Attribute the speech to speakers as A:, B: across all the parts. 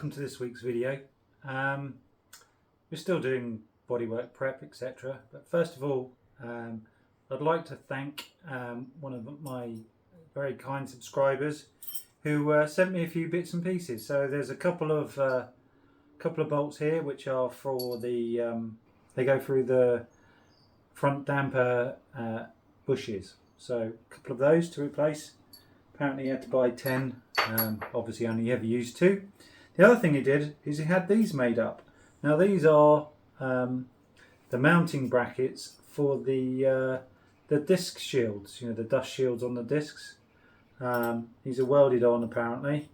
A: welcome to this week's video. We're still doing bodywork prep, etc. But first of all, I'd like to thank one of my very kind subscribers who sent me a few bits and pieces. So there's a couple of bolts here which are for the they go through the front damper bushes. So a couple of those to replace. Apparently he had to buy 10. Obviously only ever used 2. The other thing he did is he had these made up. Now these are the mounting brackets for the disc shields, you know, the dust shields on the discs. These are welded on apparently,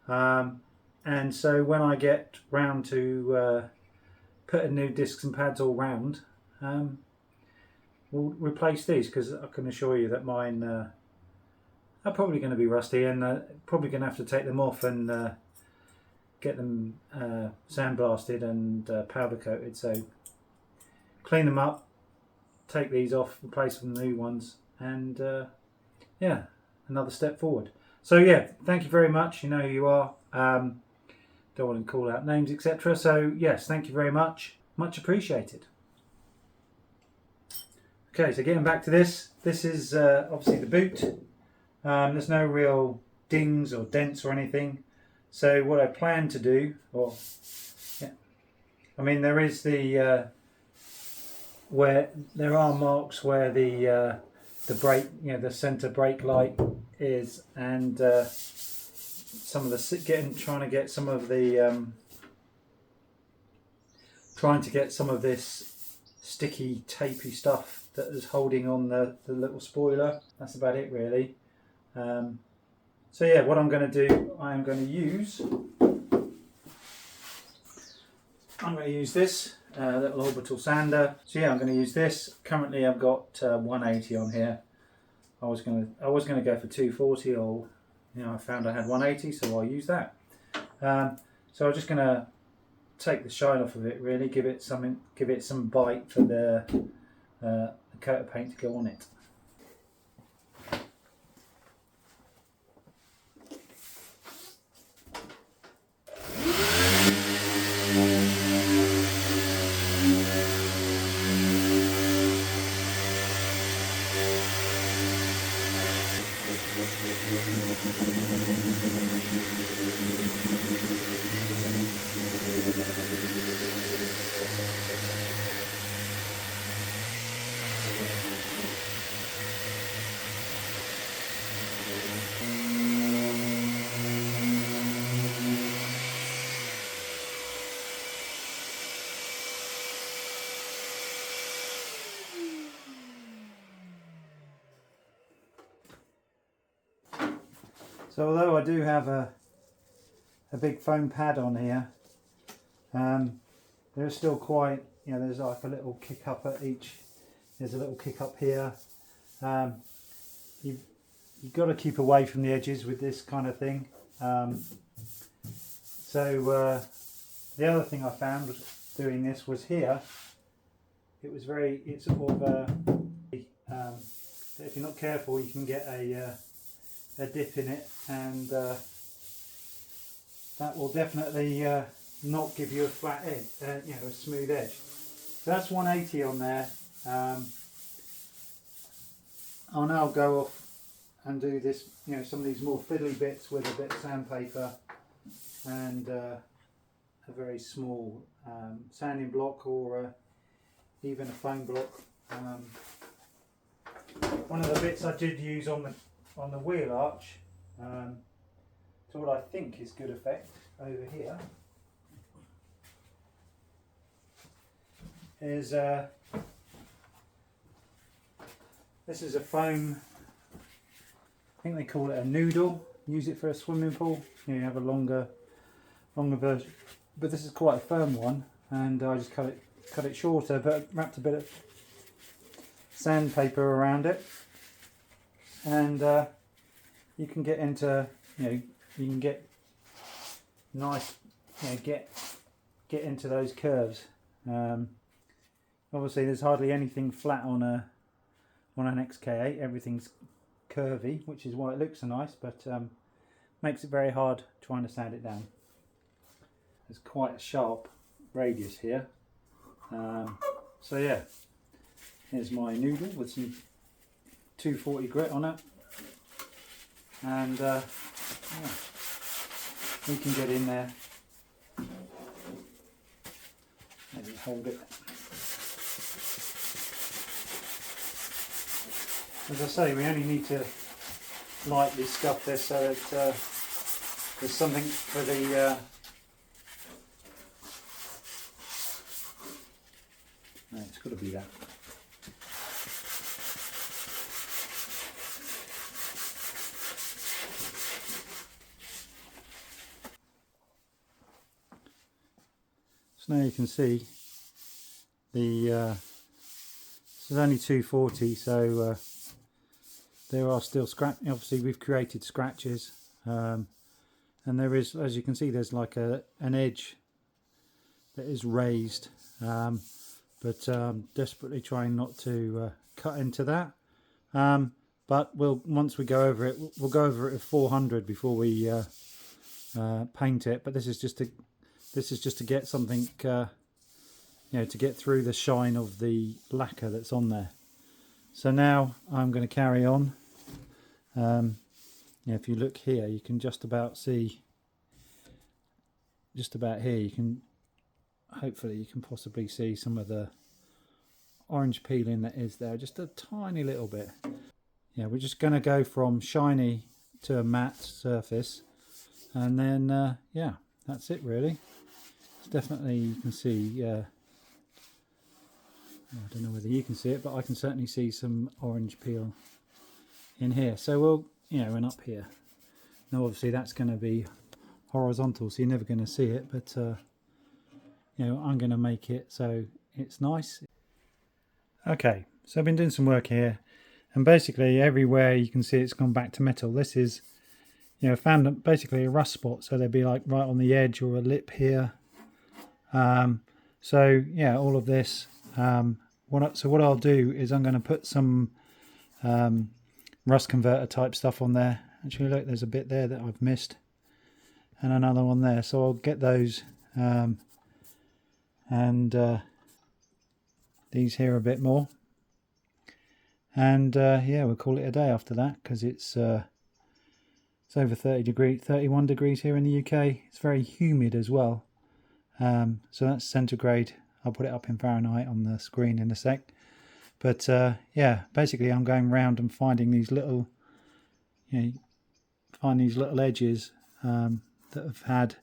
A: and so when I get round to putting new discs and pads all round, we'll replace these, because I can assure you that mine are probably going to be rusty, and probably going to have to take them off and get them sandblasted and powder coated. So clean them up, take these off, replace them with new ones, and yeah, another step forward. So yeah, thank you very much. You know who you are. Don't want to call out names, etc. So yes, thank you very much. Much appreciated. Okay, so getting back to this. This is obviously the boot. There's no real dings or dents or anything. So what I plan to do, I mean, there is the where there are marks where the brake, you know, the center brake light is, and some of the trying to get some of this sticky, tapey stuff that is holding on the little spoiler. That's about it really. So yeah, what I'm going to do, I'm going to use this little orbital sander. So yeah, I'm going to use this. Currently I've got 180 on here. I was going to go for 240, or you know, I found I had 180, so I'll use that. So I'm just going to take the shine off of it, really, give it some bite for the coat of paint to go on it. So although I do have a big foam pad on here, there's still quite, you know, there's like a little kick up at each. There's a little kick up here. You've got to keep away from the edges with this kind of thing. So the other thing I found was doing this was here. It's sort of if you're not careful, you can get a dip in it, and that will definitely not give you a flat edge, you know, a smooth edge. So that's 180 on there. I'll now go off and do this, you know, some of these more fiddly bits with a bit of sandpaper and a very small sanding block, or even a foam block. One of the bits I did use on the wheel arch, to what I think is good effect over here, is this is a foam, I think they call it a noodle. Use it for a swimming pool. You have a longer version, but this is quite a firm one, and I just cut it shorter, but wrapped a bit of sandpaper around it, and you can get into, you know, you can get nice, you know, get into those curves. Obviously there's hardly anything flat on an XKR. Everything's curvy, which is why it looks so nice, but makes it very hard trying to sand it down. there's quite a sharp radius here. So yeah, here's my noodle with some 240 grit on it, and yeah, we can get in there, maybe hold it. As I say, we only need to lightly scuff this so that there's something for the no, it's got to be that. So now you can see the this is only 240, so there are still obviously we've created scratches, and there is, as you can see, there's like an edge that is raised, but desperately trying not to cut into that, but once we go over it, we'll go over it with 400 before we paint it. But this is just to get something, you know, to get through the shine of the lacquer that's on there. So now I'm going to carry on. Yeah, if you look here, you can just about see, just about here, you can, hopefully you can possibly see some of the orange peeling that is there, just a tiny little bit. Yeah, we're just going to go from shiny to a matte surface, and then yeah, that's it really. It's definitely, you can see, I don't know whether you can see it, but I can certainly see some orange peel in here. So we'll, you know, and up here. Now obviously that's going to be horizontal, so you're never going to see it, but you know, I'm going to make it so it's nice. Okay, so I've been doing some work here, and basically everywhere you can see it's gone back to metal. This is, you know, found basically a rust spot, so they'd be like right on the edge or a lip here. So yeah, all of this. So what I'll do is I'm going to put some rust converter type stuff on there. Actually, look, there's a bit there that I've missed, and another one there. So I'll get those, and these here a bit more, and yeah, we'll call it a day after that, because it's over 31 degrees here in the UK. It's very humid as well. So that's centigrade. I'll put it up in Fahrenheit on the screen in a sec. But yeah, basically I'm going around and finding these little, you know, edges that have had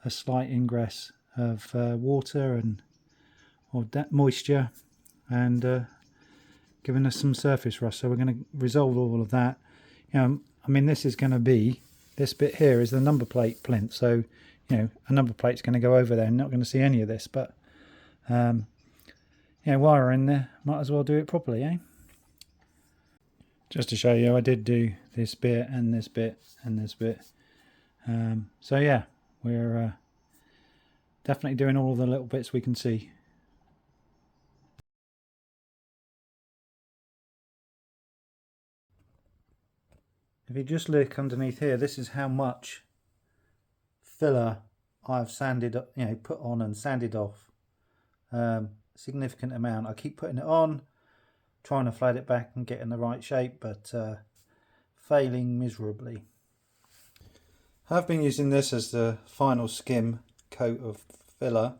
A: a slight ingress of water or moisture, and giving us some surface rust. So we're going to resolve all of that. You know, I mean, this is going to be, this bit here is the number plate plinth. So, you know, a number plate's going to go over there and not going to see any of this. But yeah, while we're in there, might as well do it properly, eh? Just to show you, I did do this bit and this bit and this bit. So yeah, we're definitely doing all of the little bits we can see. If you just look underneath here, this is how much filler I've sanded, you know, put on and sanded off. Significant amount. I keep putting it on, trying to flat it back and get in the right shape, but failing miserably. I've been using this as the final skim coat of filler,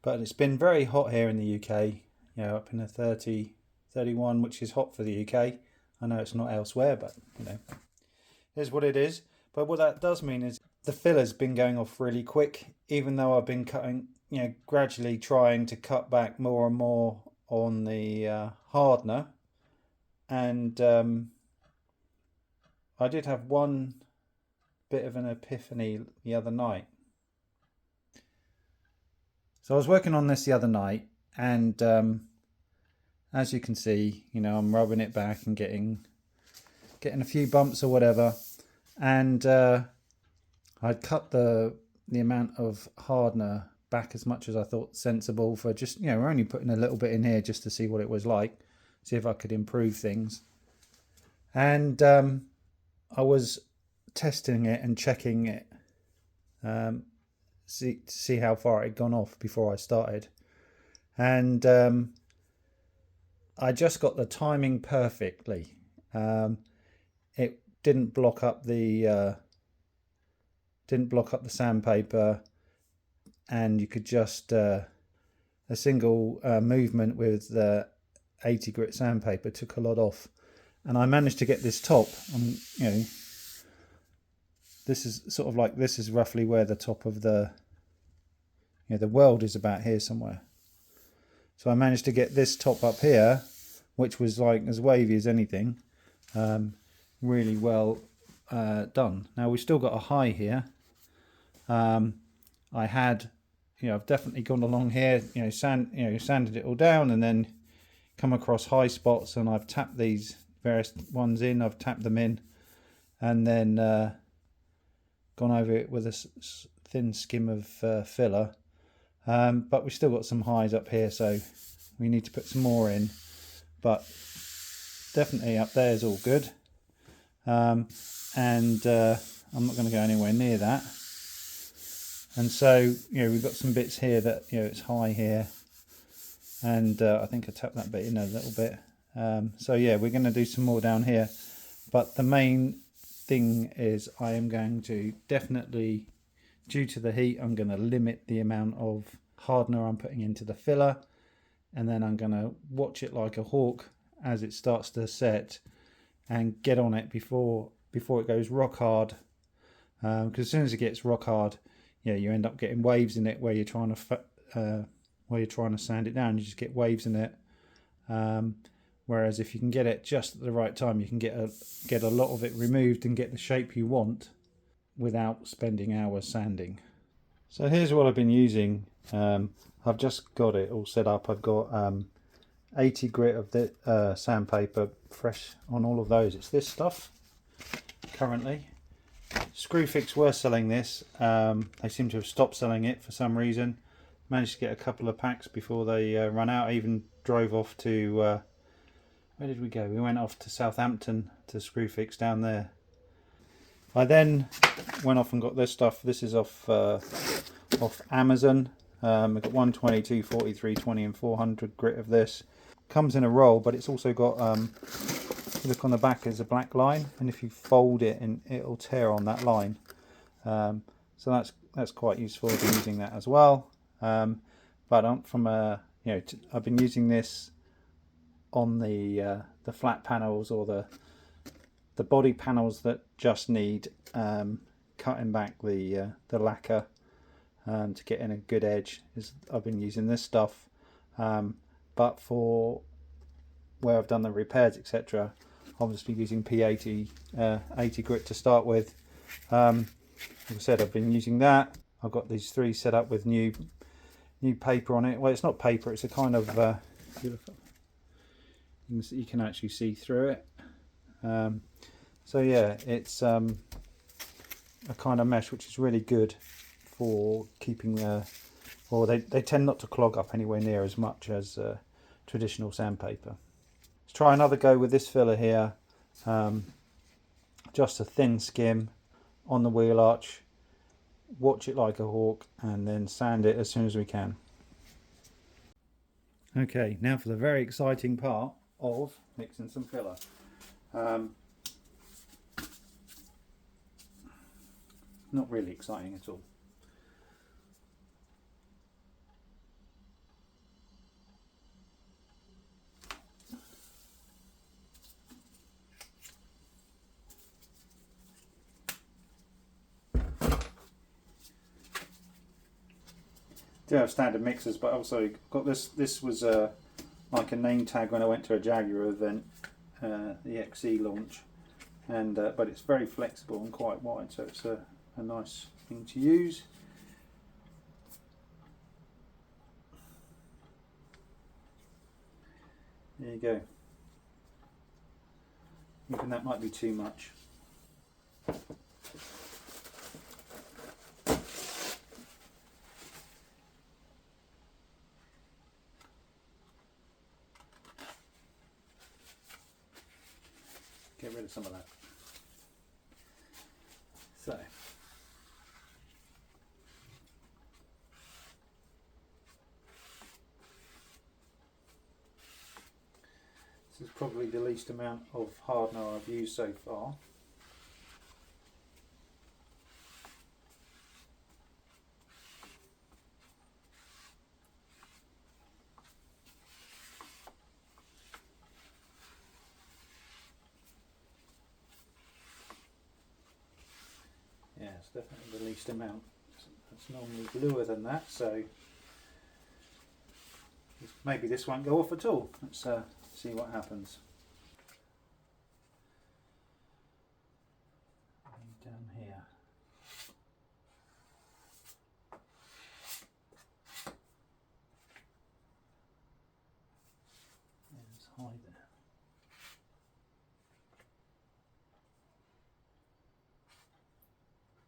A: but it's been very hot here in the UK, you know, up in the 30, 31, which is hot for the UK. I know it's not elsewhere, but you know, is what it is. But what that does mean is the filler's been going off really quick, even though I've been cutting, you know, gradually trying to cut back more and more on the hardener. And I did have one bit of an epiphany the other night. So I was working on this the other night, and as you can see, you know, I'm rubbing it back and getting a few bumps or whatever, and I'd cut the amount of hardener back as much as I thought sensible for just, you know, we're only putting a little bit in here just to see what it was like, see if I could improve things. And I was testing it and checking it see how far it had gone off before I started. And I just got the timing perfectly. It didn't block up the sandpaper, and you could just a single movement with the 80 grit sandpaper took a lot off. And I managed to get this top. This is sort of like, this is roughly where the top of the weld is, about here somewhere. So I managed to get this top up here, which was like as wavy as anything. Really well done. Now we've still got a high here. I had, I've definitely gone along here, sanded it all down, and then come across high spots, and I've tapped these various ones in. I've tapped them in, and then gone over it with a thin skim of filler. But we've still got some highs up here, so we need to put some more in. But definitely up there is all good. And I'm not going to go anywhere near that. And so, we've got some bits here that, it's high here. And I think I tapped that bit in a little bit. So yeah, we're going to do some more down here. But the main thing is I am going to definitely, due to the heat, I'm going to limit the amount of hardener I'm putting into the filler. And then I'm going to watch it like a hawk as it starts to set, and get on it before it goes rock hard. Because as soon as it gets rock hard, you end up getting waves in it where you're trying to sand it down. You just get waves in it. Whereas if you can get it just at the right time, you can get a lot of it removed and get the shape you want without spending hours sanding. So here's what I've been using. I've just got it all set up. I've got 80 grit of the sandpaper fresh on all of those. It's this stuff currently. Screwfix were selling this. They seem to have stopped selling it for some reason. Managed to get a couple of packs before they run out. I even drove off to where did we go? We went off to Southampton to Screwfix down there. I then went off and got this stuff. This is off Amazon. I've got 120, 240, 320 and 400 grit of this. Comes in a roll, but it's also got, look on the back, there's a black line, and if you fold it, and it'll tear on that line. So that's quite useful. I've been using that as well. But I've been using this on the flat panels, or the body panels that just need cutting back the lacquer to get in a good edge. I've been using this stuff, but for where I've done the repairs, etc., obviously using P80 80 grit to start with. Like I said, I've been using that. I've got these three set up with new paper on it. Well, it's not paper, it's a kind of you can actually see through it. So yeah, it's a kind of mesh which is really good for keeping they tend not to clog up anywhere near as much as traditional sandpaper. Let's try another go with this filler here. Just a thin skim on the wheel arch, watch it like a hawk, and then sand it as soon as we can. Okay, now for the very exciting part of mixing some filler. Not really exciting at all. Do have standard mixers, but also got this. This was like a name tag when I went to a Jaguar event, the XE launch, and but it's very flexible and quite wide, so it's a nice thing to use. There you go. Even that might be too much. Get rid of some of that. So This is probably the least amount of hardener I've used so far. Yeah, it's definitely the least amount. It's normally bluer than that, so maybe this won't go off at all. Let's see what happens. Down here. There's high there.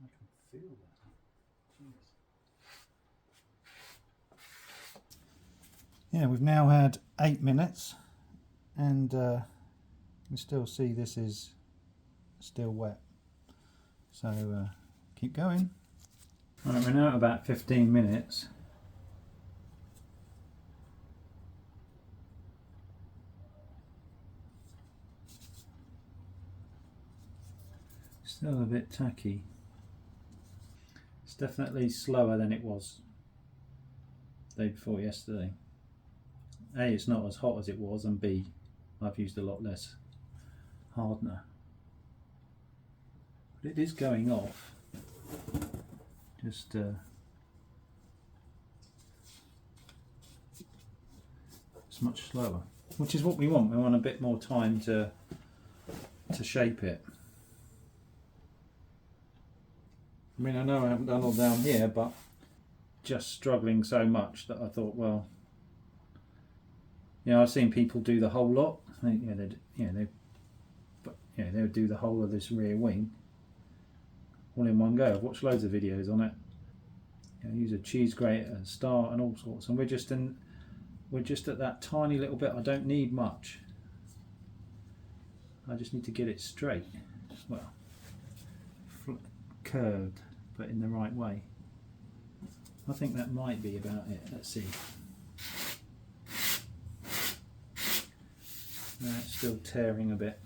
A: I can feel that. Jeez. Yeah, we've now had 8 minutes and you still see this is still wet. So keep going. Right, we're now at about 15 minutes. Still a bit tacky. It's definitely slower than it was the day before yesterday. A, it's not as hot as it was, and B, I've used a lot less hardener. But it is going off. Just it's much slower, which is what we want. We want a bit more time to shape it. I mean, I know I haven't done all down here, but just struggling so much that I thought, well, you know, I've seen people do the whole lot. They would do the whole of this rear wing all in one go. I've watched loads of videos on it. You know, use a cheese grater, a star, and all sorts. And we're just at that tiny little bit. I don't need much. I just need to get it straight. Well, curved, but in the right way. I think that might be about it. Let's see. It's still tearing a bit,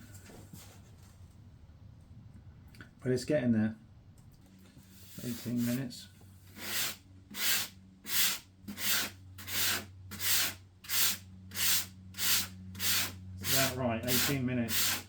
A: but it's getting there. 18 minutes. That's about right, 18 minutes.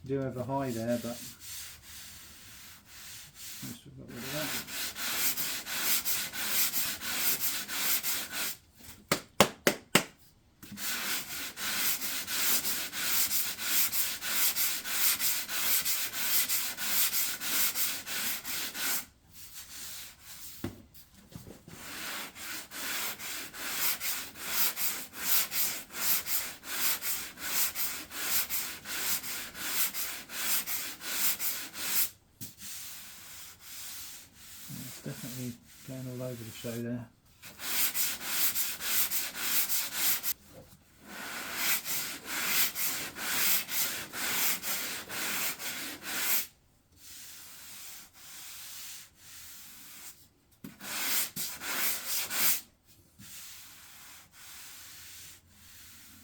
A: Do have a high there, but most we've got rid of that. Definitely going all over the show there.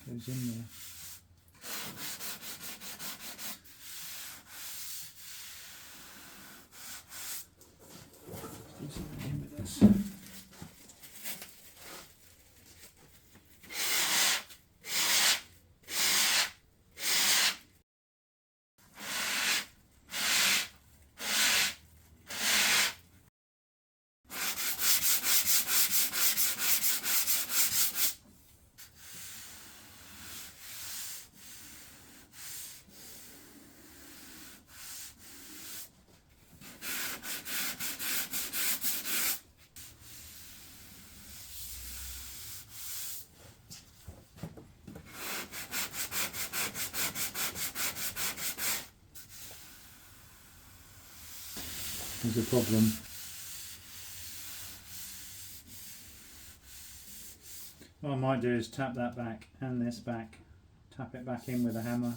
A: Goes in there. Do something with this. is a problem. What I might do is tap that back and this back, tap it back in with a hammer.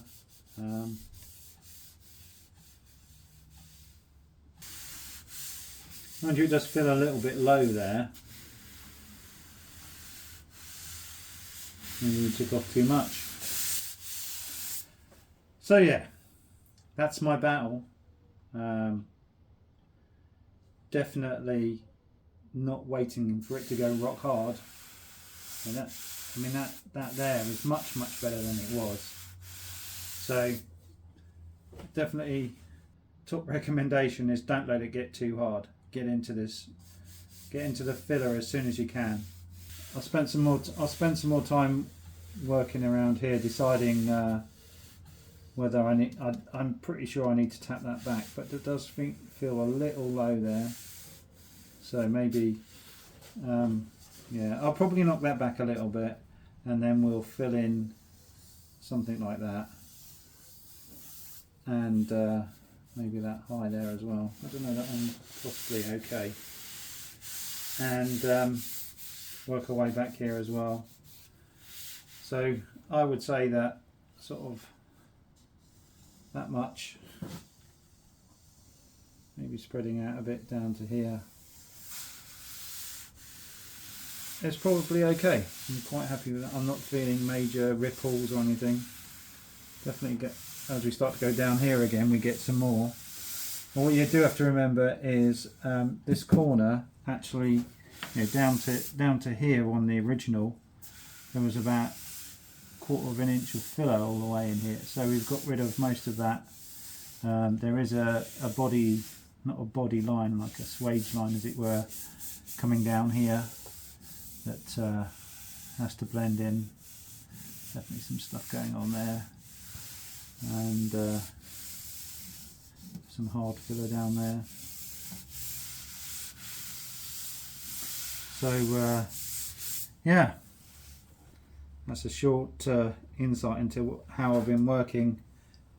A: Mind you, it does feel a little bit low there. Maybe we took off too much. So yeah, that's my battle. Definitely not waiting for it to go rock hard. And that there is much better than it was. So definitely top recommendation is don't let it get too hard. Get into the filler as soon as you can. I'll spend some more time working around here deciding whether I'm pretty sure I need to tap that back, but it does feel a little low there. So maybe yeah, I'll probably knock that back a little bit and then we'll fill in something like that, and maybe that high there as well. I don't know, that one possibly okay, and work our way back here as well. So I would say that sort of that much, maybe spreading out a bit down to here. It's probably okay. I'm quite happy with that. I'm not feeling major ripples or anything. Definitely get, as we start to go down here again, we get some more. And what you do have to remember is this corner actually, you know, down to here on the original, there was about 1/4 of an inch of filler all the way in here. So we've got rid of most of that. There is a body, not a body line, like a swage line as it were, coming down here that has to blend in. Definitely some stuff going on there, and some hard filler down there. So yeah, that's a short insight into how I've been working,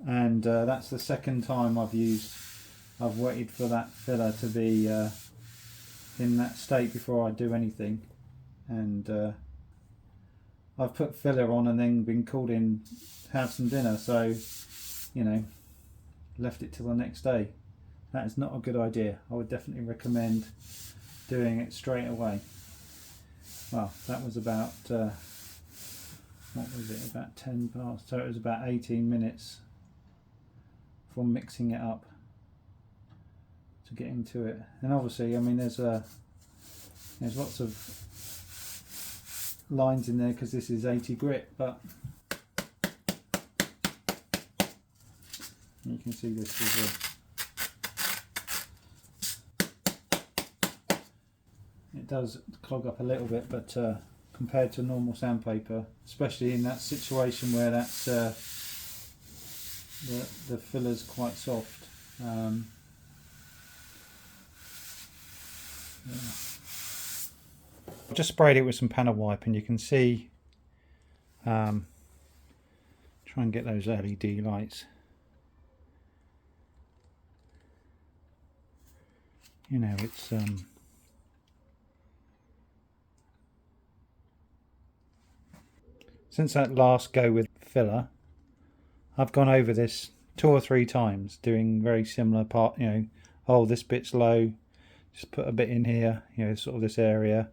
A: and that's the second time I've waited for that filler to be in that state before I do anything. And I've put filler on and then been called in to have some dinner, so you know, left it till the next day. That is not a good idea. I would definitely recommend doing it straight away. Well, that was about what was it, about 10 past, so it was about 18 minutes from mixing it up to getting to it. And obviously, I mean, there's lots of lines in there because this is 80 grit, but you can see this is it does clog up a little bit, but compared to normal sandpaper, especially in that situation where that's the filler's quite soft, yeah. I just sprayed it with some panel wipe, and you can see, try and get those LED lights. You know, it's since that last go with filler, I've gone over this 2 or 3 times, doing very similar part. You know, oh, this bit's low, just put a bit in here. You know, sort of this area.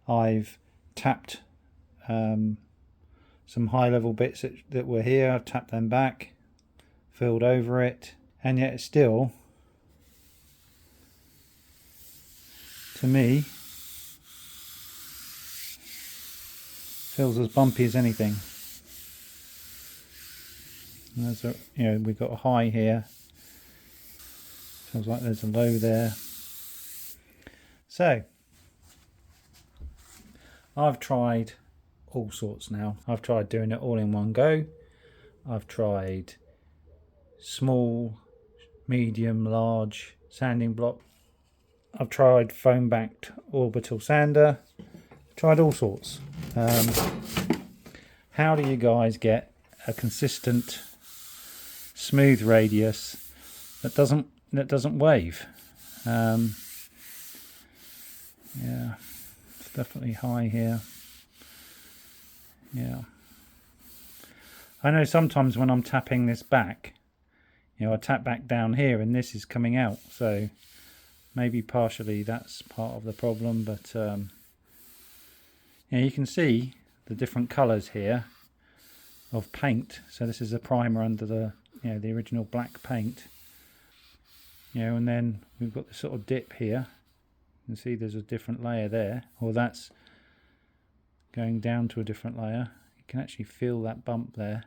A: I've tapped some high level bits that were here. I've tapped them back, filled over it, and yet it's still, to me, feels as bumpy as anything. And there's a, you know, we've got a high here. Feels like there's a low there. So I've tried all sorts now. I've tried doing it all in one go. I've tried small, medium, large sanding block. I've tried foam backed orbital sander. Tried all sorts. How do you guys get a consistent smooth radius that doesn't doesn't wave. Yeah, it's definitely high here. Yeah, I know sometimes when I'm tapping this back, I tap back down here and this is coming out, so maybe partially that's part of the problem. But you can see the different colours here of paint. So this is a primer under the the original black paint, and then we've got the sort of dip here. You can see there's a different layer there, or that's going down to a different layer. You can actually feel that bump there,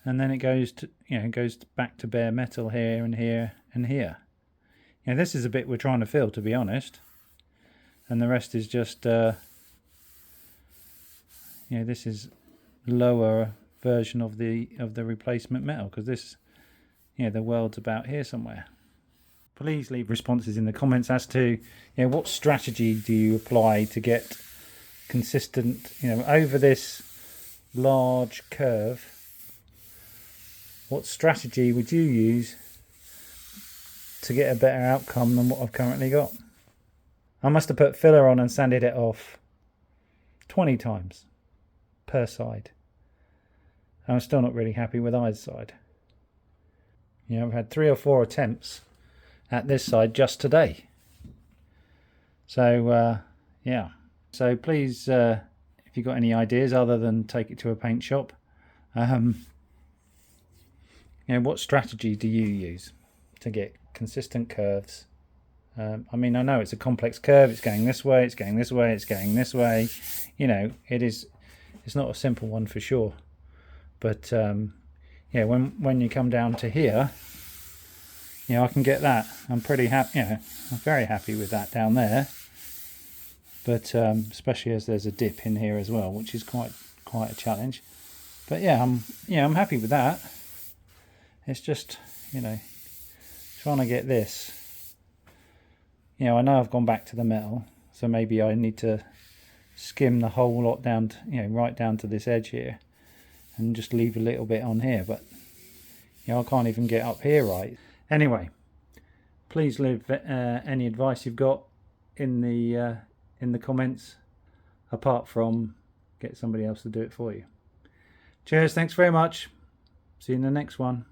A: and then it goes to goes back to bare metal here and here and here. This is a bit we're trying to fill, to be honest, and the rest is just this is lower version of the replacement metal, because this the world's about here somewhere. Please leave responses in the comments as to what strategy do you apply to get consistent over this large curve. What strategy would you use to get a better outcome than what I've currently got? I must have put filler on and sanded it off 20 times per side. I'm still not really happy with either side. I've had 3 or 4 attempts at this side just today. So yeah. So please, if you've got any ideas other than take it to a paint shop, what strategy do you use to get consistent curves? I mean, I know it's a complex curve. It's going this way. It's going this way. It's going this way. It's not a simple one for sure. But when you come down to here, I can get that. I'm pretty happy. I'm very happy with that down there. But especially as there's a dip in here as well, which is quite a challenge. But I'm happy with that. It's just trying to get this. I know I've gone back to the metal, so maybe I need to skim the whole lot down to, right down to this edge here, and just leave a little bit on here. But I can't even get up here right. Anyway, please leave any advice you've got in the comments, apart from get somebody else to do it for you. Cheers, thanks very much. See you in the next one.